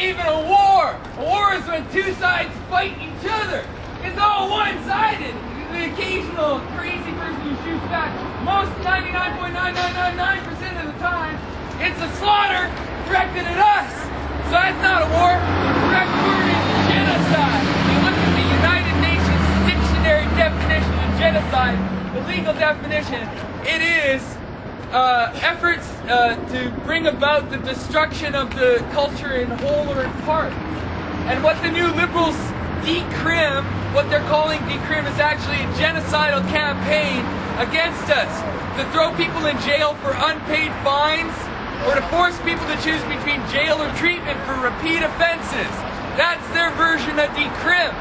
even a war. A war is when two sides fight each other. It's all one-sided. The occasional crazy person who shoots back. Most 99.9999% of the time, it's a slaughter directed at us. So that's not a war. The correct word is genocide. You look at the United Nations dictionary definition of genocide, the legal definition, it is efforts to bring about the destruction of the culture in whole or in part. And what the new liberals decrim, what they're calling decrim, is actually a genocidal campaign against us. To throw people in jail for unpaid fines, or to force people to choose between jail or treatment for repeat offenses. That's their version of decrim.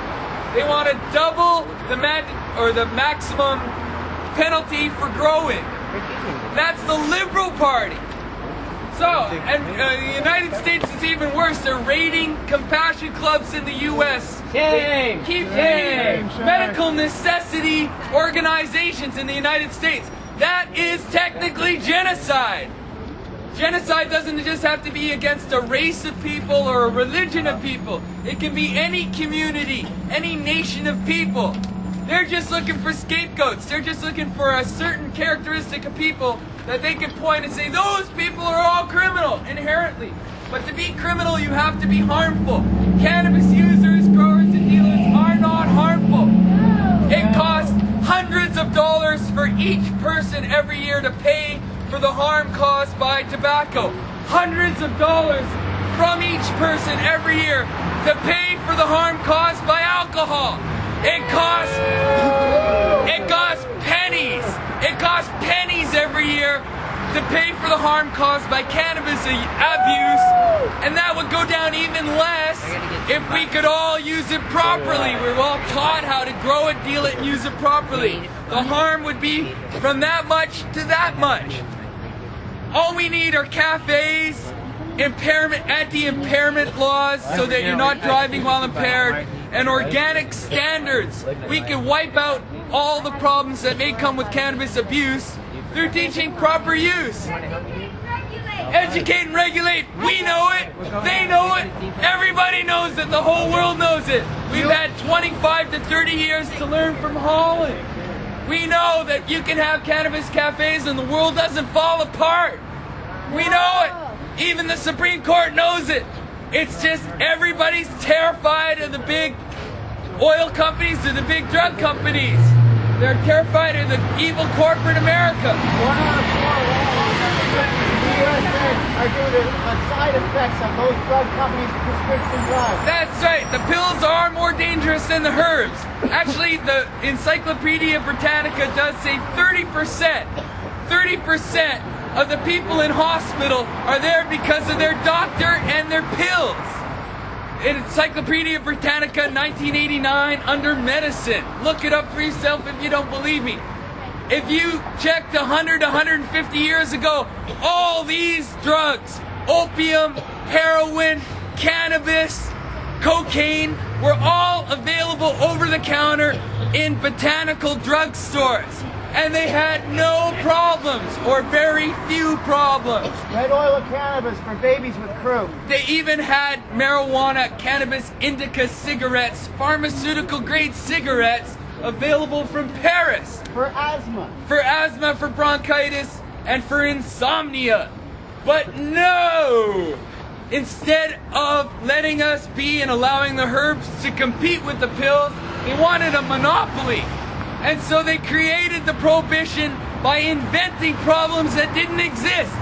They want to double the maximum penalty for growing. That's the Liberal Party. So, and the United States is even worse. They're raiding compassion clubs in the U.S. They keep raiding medical necessity organizations in the United States. That is technically genocide. Genocide doesn't just have to be against a race of people or a religion of people. It can be any community, any nation of people. They're just looking for scapegoats. They're just looking for a certain characteristic of people that they can point and say, those people are all criminal, inherently. But to be criminal, you have to be harmful. Cannabis users, growers, and dealers are not harmful. It costs hundreds of dollars for each person every year to pay for the harm caused by tobacco. Hundreds of dollars from each person every year to pay for the harm caused by alcohol. It costs pennies. It costs pennies every year to pay for the harm caused by cannabis abuse, and that would go down even less if we could all use it properly. We're all taught how to grow it, deal it, and use it properly. The harm would be from that much to that much. All we need are cafes, anti-impairment laws so that you're not driving while impaired, and organic standards. We can wipe out all the problems that may come with cannabis abuse through teaching proper use. Educate and regulate. We know it. They know it. Everybody knows it. The whole world knows it. We've had 25 to 30 years to learn from Holland. We know that you can have cannabis cafes and the world doesn't fall apart. We know it. Even the Supreme Court knows it. It's just everybody's terrified of the big oil companies and the big drug companies. They're terrified of the evil corporate America. 1 out of 4 in the USA are due to side effects of those drug companies' prescription drugs. That's right. The pills are more dangerous than the herbs. Actually, the Encyclopedia Britannica does say 30% of the people in hospital are there because of their doctor and their pills. Encyclopedia Britannica 1989 under medicine. Look it up for yourself if you don't believe me. If you checked 100 to 150 years ago, all these drugs, opium, heroin, cannabis, cocaine, were all available over the counter in botanical drug stores. And they had no problems, or very few problems. Red oil of cannabis for babies with croup. They even had marijuana, cannabis indica cigarettes, pharmaceutical grade cigarettes available from Paris. For asthma. For asthma, for bronchitis, and for insomnia. But no! Instead of letting us be and allowing the herbs to compete with the pills, they wanted a monopoly. And so they created the prohibition by inventing problems that didn't exist.